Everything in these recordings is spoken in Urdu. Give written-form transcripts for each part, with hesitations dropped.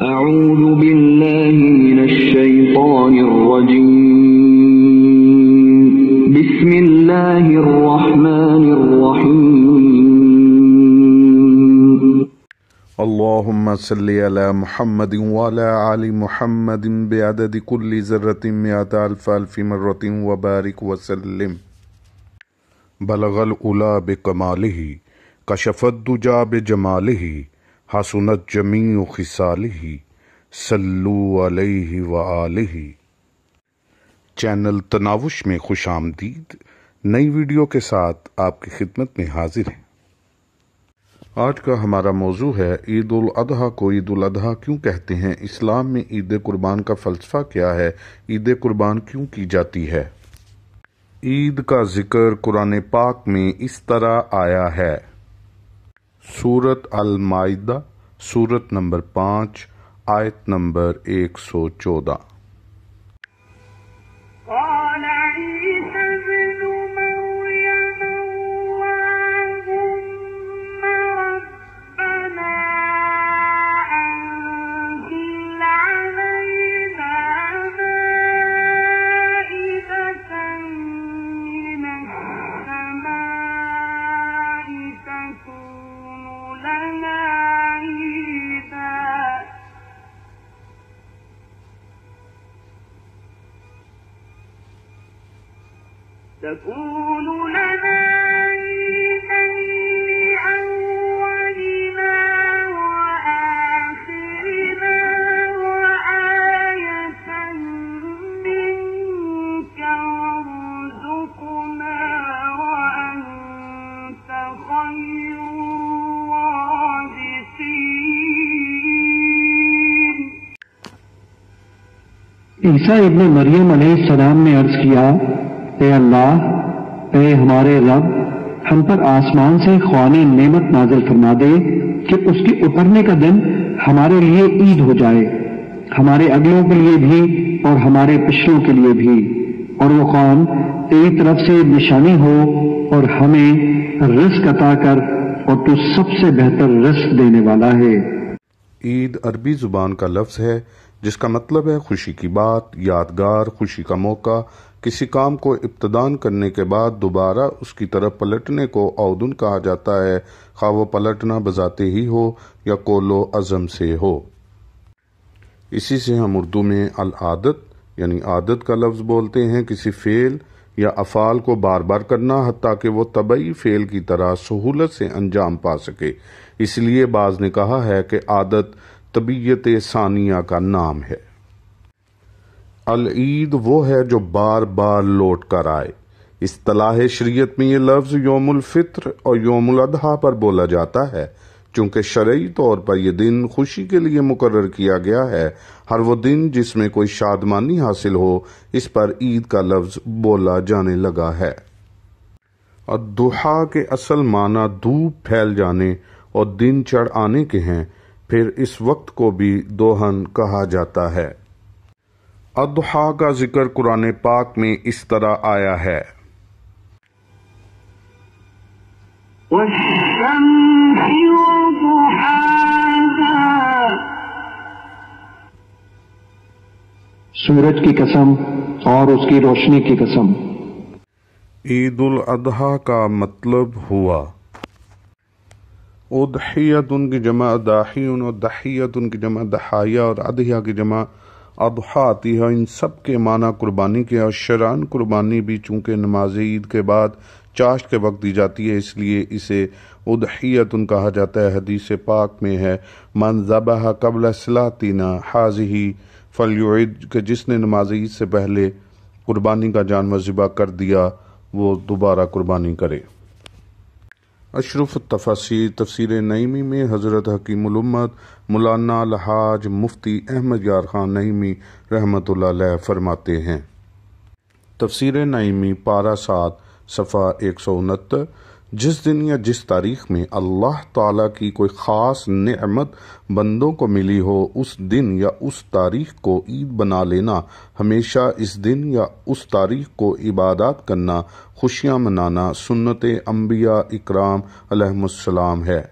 أعوذ بالله من الشيطان الرجيم بسم الله الرحمن الرحيم اللهم صل على محمد وعلى آل محمد بعدد كل ذرة مئة ألف مرة وبارك وسلم. بلغ العلا بکمالہ کشف الدجى بجمالہ حسنت جمیع خصالہ صلو علیہ وآلہ. چینل تناوش میں خوش آمدید. نئی ویڈیو کے ساتھ آپ کی خدمت میں حاضر ہیں. آج کا ہمارا موضوع ہے عید الاضحیٰ کو عید الاضحیٰ کیوں کہتے ہیں، اسلام میں عید قربان کا فلسفہ کیا ہے، عید قربان کیوں کی جاتی ہے. عید کا ذکر قرآن پاک میں اس طرح آیا ہے. سورۃ المائدہ سورت نمبر 5 آیت نمبر 114. تكون لنا عيدا لأولنا وآخرنا وآية منك وارزقنا وأنت خير الرازقين. عیسیٰ ابن مریم علیہ السلام نے عرض کیا، اے اللہ، اے ہمارے رب، ہم پر آسمان سے خوان نعمت نازل فرما دے کہ اس کے اترنے کا دن ہمارے لیے عید ہو جائے، ہمارے اگلوں کے لیے بھی اور ہمارے پچھلوں کے لیے بھی، اور وہ خوان تیری طرف سے نشانی ہو اور ہمیں رزق عطا کر، اور تو سب سے بہتر رزق دینے والا ہے. عید عربی زبان کا لفظ ہے جس کا مطلب ہے خوشی کی بات، یادگار، خوشی کا موقع. کسی کام کو ابتدان کرنے کے بعد دوبارہ اس کی طرف پلٹنے کو عودن کہا جاتا ہے، خواہ وہ پلٹنا بذاتے ہی ہو یا قول و عزم سے ہو. اسی سے ہم اردو میں العادت یعنی عادت کا لفظ بولتے ہیں، کسی فعل یا افعال کو بار بار کرنا حتیٰ کہ وہ طبعی فعل کی طرح سہولت سے انجام پا سکے. اس لیے بعض نے کہا ہے کہ عادت طبیعت ثانیہ کا نام ہے. العید وہ ہے جو بار بار لوٹ کر آئے. اصطلاح شریعت میں یہ لفظ یوم الفطر اور یوم الاضحیٰ پر بولا جاتا ہے. چونکہ شرعی طور پر یہ دن خوشی کے لیے مقرر کیا گیا ہے، ہر وہ دن جس میں کوئی شادمانی حاصل ہو اس پر عید کا لفظ بولا جانے لگا ہے. الضحیٰ کے اصل معنی دھوپ پھیل جانے اور دن چڑھ آنے کے ہیں. پھر اس وقت کو بھی دوہن کہا جاتا ہے. اضحیٰ کا ذکر قرآن پاک میں اس طرح آیا ہے. والشمس وضحاها. سورج کی قسم اور اس کی روشنی کی قسم. عید الاضحیٰ کا مطلب ہوا اضحیتن کی جمع داحیون اور دحیتن کی جمع دحایا اور اضحیٰ کی جمع اضحیٰ آتی ہے. ان سب کے معنی قربانی کے، اور شرعاً قربانی بھی چونکہ نماز عید کے بعد چاشت کے وقت دی جاتی ہے اس لیے اسے اضحیتن کہا جاتا ہے. حدیث پاک میں ہے من ذبح قبل صلاتنا ہذہ فلیعد، کہ جس نے نماز عید سے پہلے قربانی کا جانور ذبح کر دیا وہ دوبارہ قربانی کرے. اشرف التفاسیر تفسیر نعیمی میں حضرت حکیم الامت مولانا الحاج مفتی احمد یار خان نعیمی رحمۃ اللہ علیہ فرماتے ہیں. تفسیر نعیمی پارہ 7 صفحہ 169. جس دن یا جس تاریخ میں اللہ تعالیٰ کی کوئی خاص نعمت بندوں کو ملی ہو اس دن یا اس تاریخ کو عید بنا لینا، ہمیشہ اس دن یا اس تاریخ کو عبادات کرنا، خوشیاں منانا سنت انبیاء اکرام علیہم السلام ہے.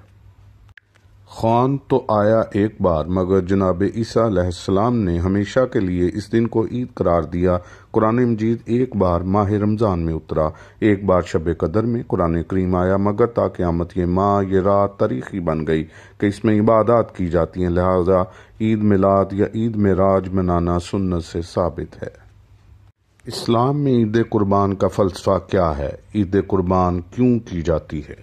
خوان تو آیا ایک بار، مگر جناب عیسیٰ علیہ السلام نے ہمیشہ کے لیے اس دن کو عید قرار دیا۔ قرآن مجید ایک بار ماہ رمضان میں اترا، ایک بار شب قدر میں قرآن کریم آیا، مگر تا قیامت یہ ماہ، یہ رات تاریخی بن گئی کہ اس میں عبادات کی جاتی ہیں، لہذا عید میلاد یا عید معراج منانا سنت سے ثابت ہے۔ اسلام میں عید قربان کا فلسفہ کیا ہے؟ عید قربان کیوں کی جاتی ہے؟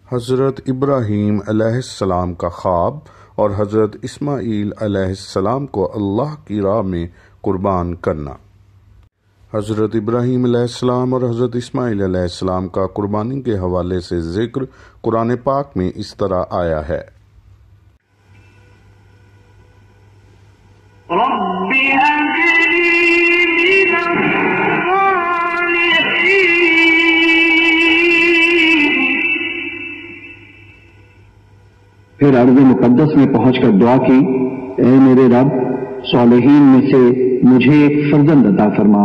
حضرت ابراہیم علیہ السلام کا خواب اور حضرت اسماعیل علیہ السلام کو اللہ کی راہ میں قربان کرنا۔ حضرت ابراہیم علیہ السلام اور حضرت اسماعیل علیہ السلام کا قربانی کے حوالے سے ذکر قرآن پاک میں اس طرح آیا ہے: رب هب لي من الصالحين۔ پھر ارض مقدس میں پہنچ کر دعا کی، اے میرے رب، صالحین میں سے مجھے ایک فرزند عطا فرما۔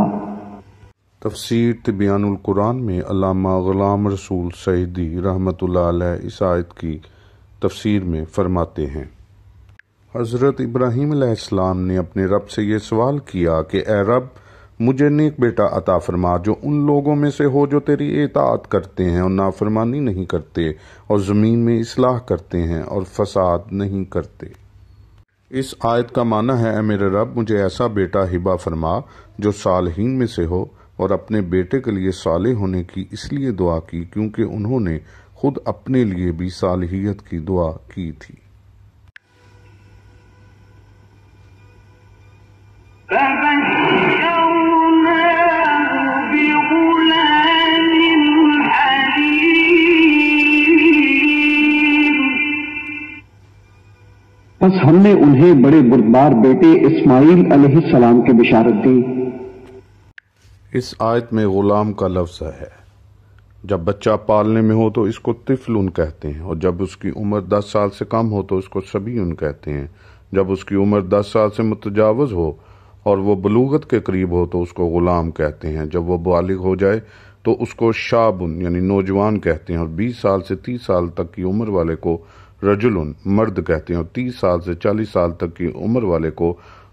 تفسیر تبیان القرآن میں علامہ غلام رسول سعیدی رحمۃ اللہ علیہ اس آیت کی تفسیر میں فرماتے ہیں: حضرت ابراہیم علیہ السلام نے اپنے رب سے یہ سوال کیا کہ اے رب، مجھے نیک بیٹا عطا فرما جو ان لوگوں میں سے ہو جو تیری اطاعت کرتے ہیں اور نافرمانی نہیں کرتے اور زمین میں اصلاح کرتے ہیں اور فساد نہیں کرتے۔ اس آیت کا معنی ہے: اے میرے رب، مجھے ایسا بیٹا ہبہ فرما جو صالحین میں سے ہو، اور اپنے بیٹے کے لیے صالح ہونے کی اس لیے دعا کی کیونکہ انہوں نے خود اپنے لیے بھی صالحیت کی دعا کی تھی۔ بس ہم نے انہیں بڑے بردبار بیٹے اسماعیل علیہ السلام کی بشارت دی۔ اس آیت میں غلام کا لفظ ہے۔ جب بچہ پالنے میں ہو تو اس کو طفل کہتے ہیں، اور جب اس کی عمر 10 سال سے کم ہو تو اس کو صبی کہتے ہیں۔ جب اس کی عمر 10 سال سے متجاوز ہو اور وہ بلوغت کے قریب ہو تو اس کو غلام کہتے ہیں۔ جب وہ بالغ ہو جائے تو اس کو شاب یعنی نوجوان کہتے ہیں، اور 20 سال سے 30 سال تک کی عمر والے کو رجل مرد کہتے ہیں، اور 30 سال سے 40 سال تک کی عمر والے کو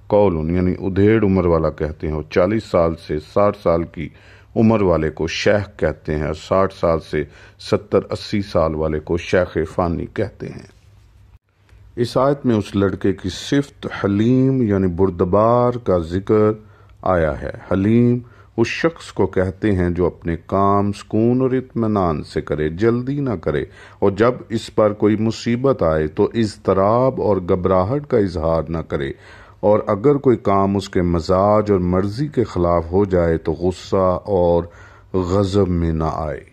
قول یعنی ادھیڑ عمر والا کہتے ہیں، اور 40 سال سے 60 سال کی عمر والے کو شیخ کہتے ہیں، اور 60 سال سے 70-80 سال والے کو شیخ فانی کہتے ہیں۔ اس آیت میں اس لڑکے کی صفت حلیم یعنی بردبار کا ذکر آیا ہے۔ حلیم اس شخص کو کہتے ہیں جو اپنے کام سکون اور اطمینان سے کرے، جلدی نہ کرے، اور جب اس پر کوئی مصیبت آئے تو اضطراب اور گھبراہٹ کا اظہار نہ کرے، اور اگر کوئی کام اس کے مزاج اور مرضی کے خلاف ہو جائے تو غصہ اور غضب میں نہ آئے۔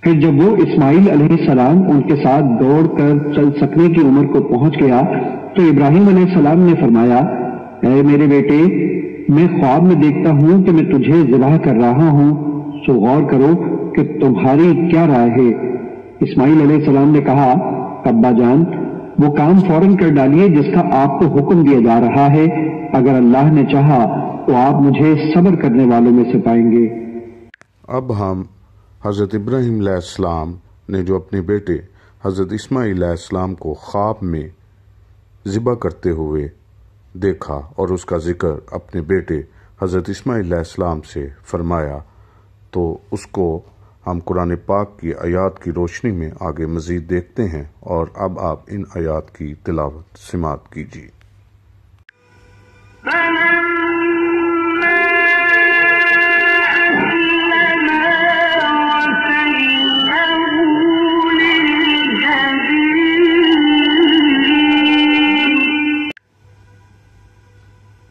پھر جب وہ اسماعیل علیہ السلام ان کے ساتھ دوڑ کر چل سکنے کی عمر کو پہنچ گیا تو ابراہیم علیہ السلام نے فرمایا، اے میرے بیٹے، میں خواب میں دیکھتا ہوں کہ میں تجھے ذبح کر رہا ہوں، سو غور کرو کہ تمہاری کیا رائے ہے۔ اسماعیل علیہ السلام نے کہا، ابا جان، وہ کام فوراً کر ڈالیے جس کا آپ کو حکم دیا جا رہا ہے، اگر اللہ نے چاہا تو آپ مجھے صبر کرنے والوں میں سے پائیں گے۔ اب ہم حضرت ابراہیم علیہ السلام نے جو اپنے بیٹے حضرت اسماعیل علیہ السلام کو خواب میں ذبح کرتے ہوئے دیکھا اور اس کا ذکر اپنے بیٹے حضرت اسماعیل علیہ السلام سے فرمایا، تو اس کو ہم قرآن پاک کی آیات کی روشنی میں آگے مزید دیکھتے ہیں، اور اب آپ ان آیات کی تلاوت سماعت کیجیے۔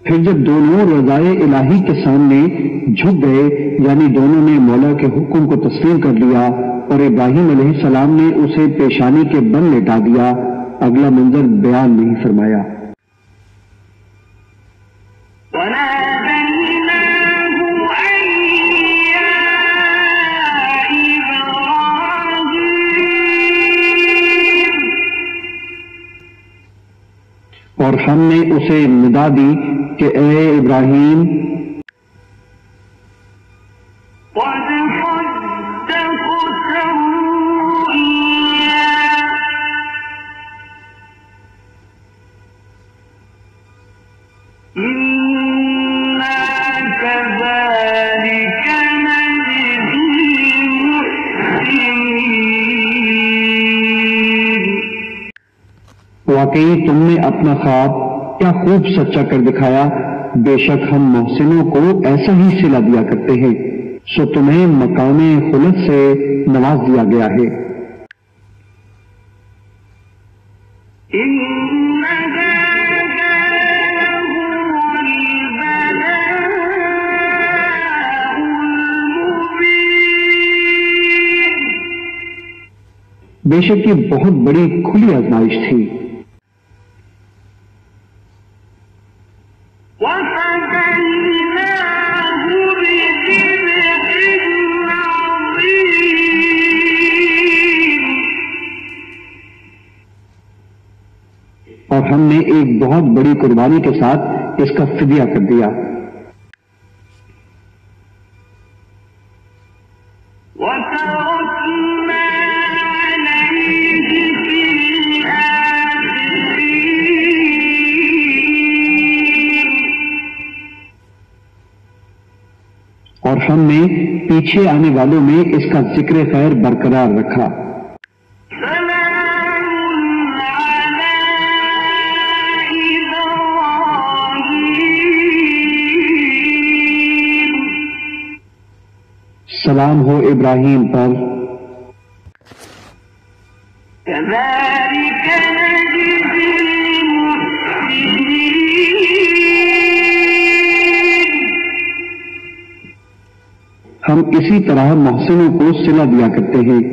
پھر جب دونوں رضائے الہی کے سامنے جھک گئے، یعنی دونوں نے مولا کے حکم کو تسلیم کر لیا اور ابراہیم علیہ السلام نے اسے پیشانی کے بل لٹا دیا، اگلا منظر بیان نہیں فرمایا۔ اور ہم نے اسے ندا دی کہ اے ابراہیم، واقعی تم نے اپنا خواب کیا خوب سچا کر دکھایا، بے شک ہم محسنوں کو ایسا ہی صلہ دیا کرتے ہیں، سو تمہیں مقام خلد سے نواز دیا گیا ہے۔ بے شک یہ بہت بڑی کھلی آزمائش تھی۔ اور ہم نے ایک بہت بڑی قربانی کے ساتھ اس کا فدیہ کر دیا۔ اور ہم نے پیچھے آنے والوں میں اس کا ذکر خیر برقرار رکھا۔ سلام ہو ابراہیم پر۔ ہم اسی طرح محسنوں کو صلہ دیا کرتے ہیں۔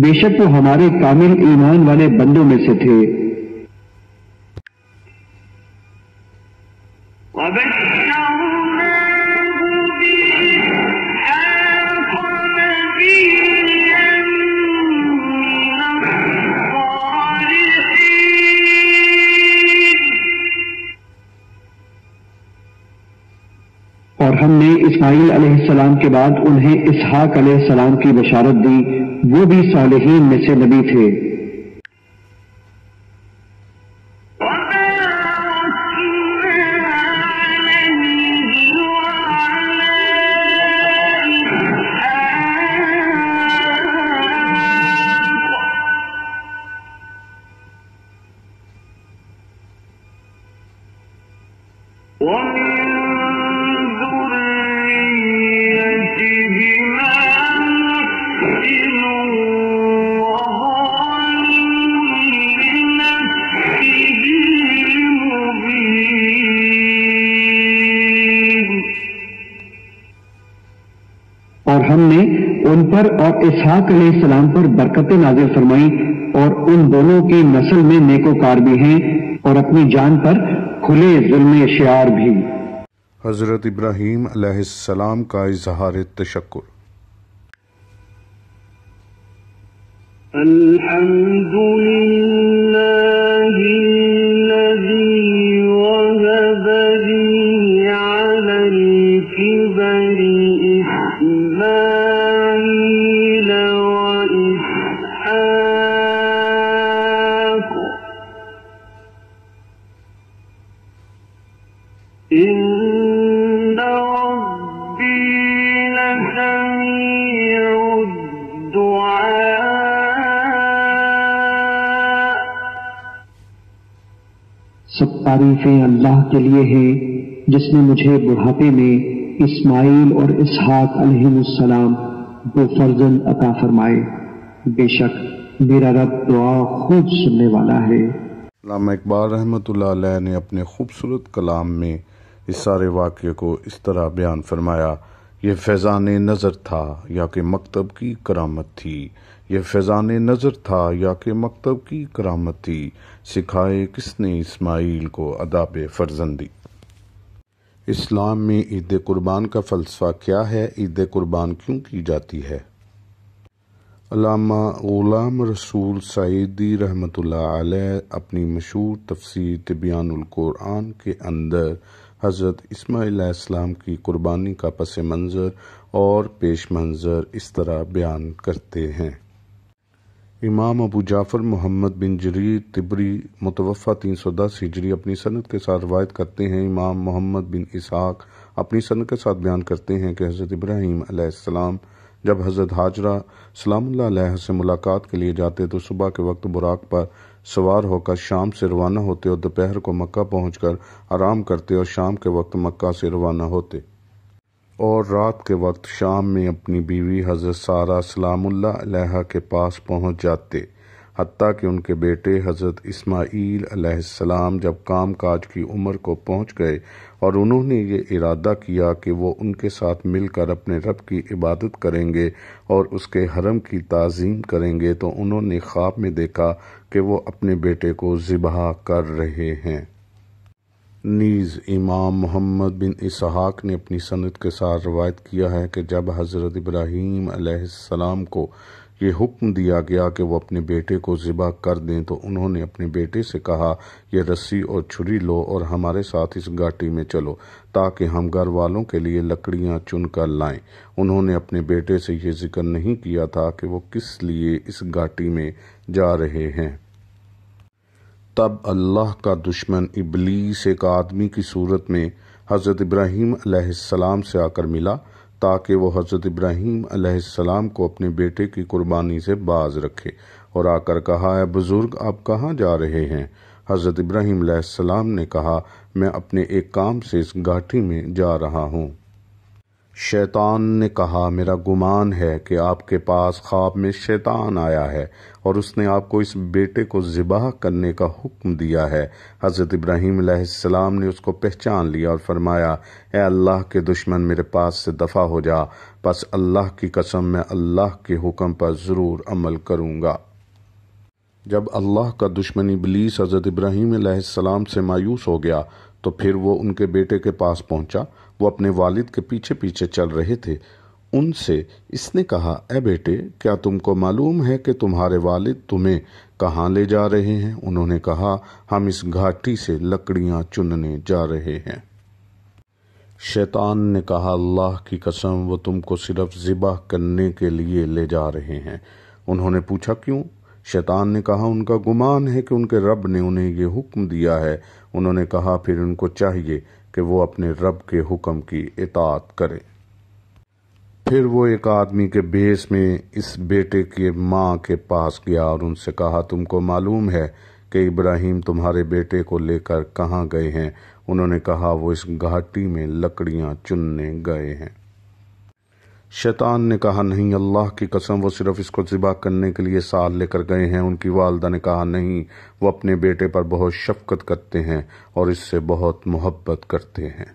بے شک وہ ہمارے کامل ایمان والے بندوں میں سے تھے۔ اور ہم نے اسماعیل علیہ السلام کے بعد انہیں اسحاق علیہ السلام کی بشارت دی، وہ بھی صالحین میں سے نبی تھے۔ اور ہم نے ان پر اور اسحاق علیہ السلام پر برکتیں نازل فرمائی، اور ان دونوں کی نسل میں نیکوکار بھی ہیں، اور اپنی جان پر کھلے ظلم شعار بھی۔ حضرت ابراہیم علیہ السلام کا اظہار تشکر۔ الحمد للہ الذی وهب لي على الكبر إسماعيل إن ربي لسميع الدعاء. سب تعریفیں اللہ کے لیے ہیں جس نے مجھے بڑھاپے میں اسماعیل اور اسحاق علیہم السلام دو فرزند عطا فرمائے. بے شک میرا رب دعا خوب سننے والا ہے. علامہ اقبال رحمۃ اللہ علیہ نے اپنے خوبصورت کلام میں اس سارے واقعے کو اس طرح بیان فرمایا: یہ فیضان نظر تھا یا کہ مکتب کی کرامت تھی، یہ فیضان نظر تھا یا کہ مکتب کی کرامت تھی، سکھائے کس نے اسماعیل کو آداب فرزندی. اسلام میں عید قربان کا فلسفہ کیا ہے؟ عید قربان کیوں کی جاتی ہے؟ علامہ غلام رسول سعیدی رحمۃ اللہ علیہ اپنی مشہور تفسیر تبیان القرآن کے اندر حضرت اسماعیل علیہ السلام کی قربانی کا پس منظر اور پیش منظر اس طرح بیان کرتے ہیں: امام ابو جعفر محمد بن جریر طبری متوفہ 310 ہجری اپنی سند کے ساتھ روایت کرتے ہیں. امام محمد بن اسحاق اپنی سند کے ساتھ بیان کرتے ہیں کہ حضرت ابراہیم علیہ السلام جب حضرت ہاجرہ سلام اللہ علیہ سے ملاقات کے لیے جاتے تو صبح کے وقت براق پر سوار ہو کر شام سے روانہ ہوتے اور دوپہر کو مکہ پہنچ کر آرام کرتے اور شام کے وقت مکہ سے روانہ ہوتے اور رات کے وقت شام میں اپنی بیوی حضرت سارہ سلام اللہ علیہ کے پاس پہنچ جاتے، حتیٰ کہ ان کے بیٹے حضرت اسماعیل علیہ السلام جب کام کاج کی عمر کو پہنچ گئے اور انہوں نے یہ ارادہ کیا کہ وہ ان کے ساتھ مل کر اپنے رب کی عبادت کریں گے اور اس کے حرم کی تعظیم کریں گے، تو انہوں نے خواب میں دیکھا کہ وہ اپنے بیٹے کو ذبح کر رہے ہیں. نیز امام محمد بن اسحاق نے اپنی سند کے ساتھ روایت کیا ہے کہ جب حضرت ابراہیم علیہ السلام کو یہ حکم دیا گیا کہ وہ اپنے بیٹے کو ذبح کر دیں تو انہوں نے اپنے بیٹے سے کہا: یہ رسی اور چھری لو اور ہمارے ساتھ اس گھاٹی میں چلو تاکہ ہم گھر والوں کے لیے لکڑیاں چن کر لائیں. انہوں نے اپنے بیٹے سے یہ ذکر نہیں کیا تھا کہ وہ کس لیے اس گھاٹی میں جا رہے ہیں. تب اللہ کا دشمن ابلیس ایک آدمی کی صورت میں حضرت ابراہیم علیہ السلام سے آ کر ملا تاکہ وہ حضرت ابراہیم علیہ السلام کو اپنے بیٹے کی قربانی سے باز رکھے، اور آ کر کہا: اے بزرگ، آپ کہاں جا رہے ہیں؟ حضرت ابراہیم علیہ السلام نے کہا: میں اپنے ایک کام سے اس گھاٹی میں جا رہا ہوں. شیطان نے کہا: میرا گمان ہے کہ آپ کے پاس خواب میں شیطان آیا ہے اور اس نے آپ کو اس بیٹے کو ذبح کرنے کا حکم دیا ہے. حضرت ابراہیم علیہ السلام نے اس کو پہچان لیا اور فرمایا: اے اللہ کے دشمن، میرے پاس سے دفع ہو جا، پس اللہ کی قسم میں اللہ کے حکم پر ضرور عمل کروں گا. جب اللہ کا دشمن ابلیس حضرت ابراہیم علیہ السلام سے مایوس ہو گیا تو پھر وہ ان کے بیٹے کے پاس پہنچا. وہ اپنے والد کے پیچھے پیچھے چل رہے تھے. ان سے اس نے کہا: اے بیٹے، کیا تم کو معلوم ہے کہ تمہارے والد تمہیں کہاں لے جا رہے ہیں؟ انہوں نے کہا: ہم اس گھاٹی سے لکڑیاں چننے جا رہے ہیں. شیطان نے کہا: اللہ کی قسم، وہ تم کو صرف ذبح کرنے کے لیے لے جا رہے ہیں. انہوں نے پوچھا: کیوں؟ شیطان نے کہا: ان کا گمان ہے کہ ان کے رب نے انہیں یہ حکم دیا ہے. انہوں نے کہا: پھر ان کو چاہیے کہ وہ اپنے رب کے حکم کی اطاعت کریں. پھر وہ ایک آدمی کے بھیس میں اس بیٹے کے ماں کے پاس گیا اور ان سے کہا: تم کو معلوم ہے کہ ابراہیم تمہارے بیٹے کو لے کر کہاں گئے ہیں؟ انہوں نے کہا: وہ اس گھاٹی میں لکڑیاں چننے گئے ہیں. شیطان نے کہا: نہیں، اللہ کی قسم، وہ صرف اس کو ذبح کرنے کے لیے ساتھ لے کر گئے ہیں. ان کی والدہ نے کہا: نہیں، وہ اپنے بیٹے پر بہت شفقت کرتے ہیں اور اس سے بہت محبت کرتے ہیں.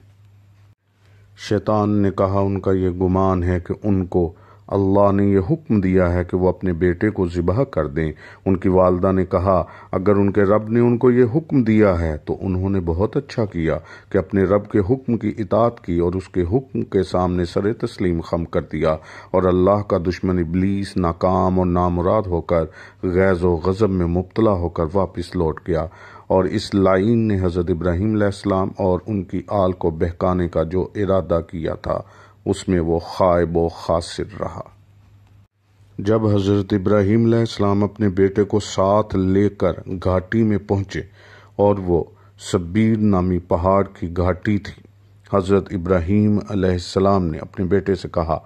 شیطان نے کہا: ان کا یہ گمان ہے کہ ان کو اللہ نے یہ حکم دیا ہے کہ وہ اپنے بیٹے کو ذبح کر دیں. ان کی والدہ نے کہا: اگر ان کے رب نے ان کو یہ حکم دیا ہے تو انہوں نے بہت اچھا کیا کہ اپنے رب کے حکم کی اطاعت کی اور اس کے حکم کے سامنے سر تسلیم خم کر دیا. اور اللہ کا دشمن ابلیس ناکام اور نامراد ہو کر غیظ و غضب میں مبتلا ہو کر واپس لوٹ گیا، اور اس لعین نے حضرت ابراہیم علیہ السلام اور ان کی آل کو بہکانے کا جو ارادہ کیا تھا اس میں وہ خائب و خاسر رہا. جب حضرت ابراہیم علیہ السلام اپنے بیٹے کو ساتھ لے کر گھاٹی میں پہنچے اور وہ سبیر نامی پہاڑ کی گھاٹی تھی۔ حضرت ابراہیم علیہ السلام نے اپنے بیٹے سے کہا،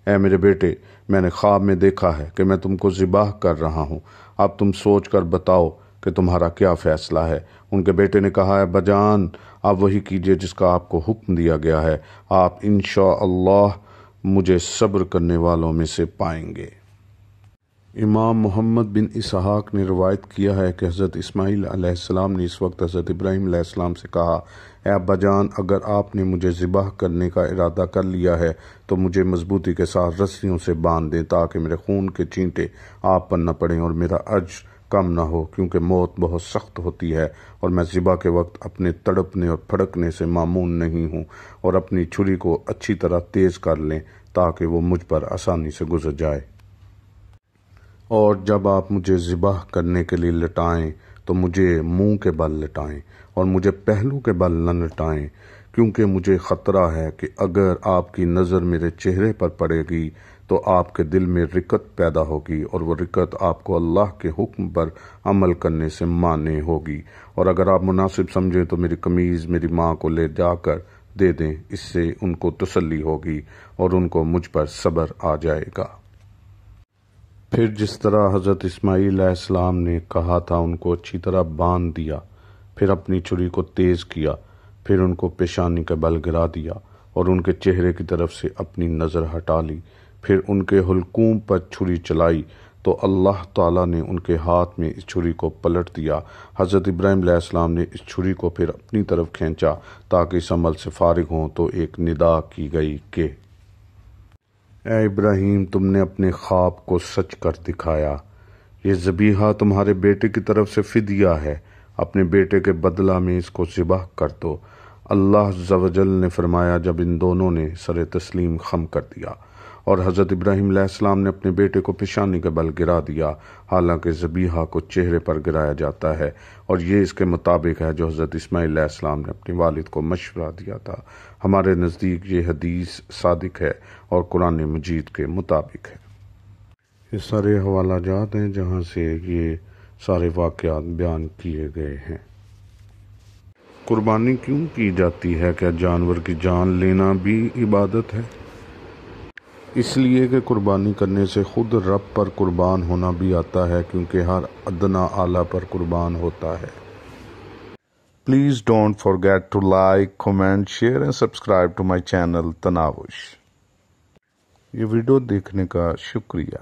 اے میرے بیٹے، میں نے خواب میں دیکھا ہے کہ میں تم کو ذبح کر رہا ہوں، اب تم سوچ کر بتاؤ کہ تمہارا کیا فیصلہ ہے۔ ان کے بیٹے نے کہا، اے اباجان، آپ وہی کیجئے جس کا آپ کو حکم دیا گیا ہے، آپ انشاءاللہ مجھے صبر کرنے والوں میں سے پائیں گے۔ امام محمد بن اسحاق نے روایت کیا ہے کہ حضرت اسماعیل علیہ السلام نے اس وقت حضرت ابراہیم علیہ السلام سے کہا، اے ابا جان، اگر آپ نے مجھے ذبح کرنے کا ارادہ کر لیا ہے تو مجھے مضبوطی کے ساتھ رسیوں سے باندھ دیں تاکہ میرے خون کے چھینٹے آپ پر نہ پڑیں اور میرا اجر کم نہ ہو، کیونکہ موت بہت سخت ہوتی ہے اور میں ذبح کے وقت اپنے تڑپنے اور پھڑکنے سے معمون نہیں ہوں، اور اپنی چھری کو اچھی طرح تیز کر لیں تاکہ وہ مجھ پر آسانی سے گزر جائے۔ اور جب آپ مجھے ذبح کرنے کے لیے لٹائیں تو مجھے منہ کے بل لٹائیں اور مجھے پہلو کے بل نہ لٹائیں، کیونکہ مجھے خطرہ ہے کہ اگر آپ کی نظر میرے چہرے پر پڑے گی تو آپ کے دل میں رکت پیدا ہوگی، اور وہ رکت آپ کو اللہ کے حکم پر عمل کرنے سے مانع ہوگی، اور اگر آپ مناسب سمجھیں تو میری قمیض میری ماں کو لے جا کر دے دیں، اس سے ان کو تسلی ہوگی اور ان کو مجھ پر صبر آ جائے گا۔ پھر جس طرح حضرت اسماعیل علیہ السلام نے کہا تھا ان کو اچھی طرح باندھ دیا، پھر اپنی چھری کو تیز کیا، پھر ان کو پیشانی کے بل گرا دیا اور ان کے چہرے کی طرف سے اپنی نظر ہٹا لی، پھر ان کے حلقوم پر چھری چلائی تو اللہ تعالیٰ نے ان کے ہاتھ میں اس چھری کو پلٹ دیا۔ حضرت ابراہیم علیہ السلام نے اس چھری کو پھر اپنی طرف کھینچا تاکہ اس عمل سے فارغ ہوں تو ایک ندا کی گئی کہ اے ابراہیم، تم نے اپنے خواب کو سچ کر دکھایا، یہ ذبیحہ تمہارے بیٹے کی طرف سے فدیہ ہے، اپنے بیٹے کے بدلہ میں اس کو ذبح کر دو۔ اللہ عز و جل نے فرمایا جب ان دونوں نے سر تسلیم خم کر دیا، اور حضرت ابراہیم علیہ السلام نے اپنے بیٹے کو پیشانی کے بل گرا دیا، حالانکہ ذبیحہ کو چہرے پر گرایا جاتا ہے، اور یہ اس کے مطابق ہے جو حضرت اسماعیل علیہ السلام نے اپنے والد کو مشورہ دیا تھا۔ ہمارے نزدیک یہ حدیث صادق ہے اور قرآن مجید کے مطابق ہے۔ یہ سارے حوالہ جات ہیں جہاں سے یہ سارے واقعات بیان کیے گئے ہیں۔ قربانی کیوں کی جاتی ہے؟ کیا جانور کی جان لینا بھی عبادت ہے؟ اس لیے کہ قربانی کرنے سے خود رب پر قربان ہونا بھی آتا ہے، کیونکہ ہر ادنا اعلیٰ پر قربان ہوتا ہے۔ Please don't forget to like, comment, share and subscribe to my channel تناوش۔ یہ ویڈیو دیکھنے کا شکریہ۔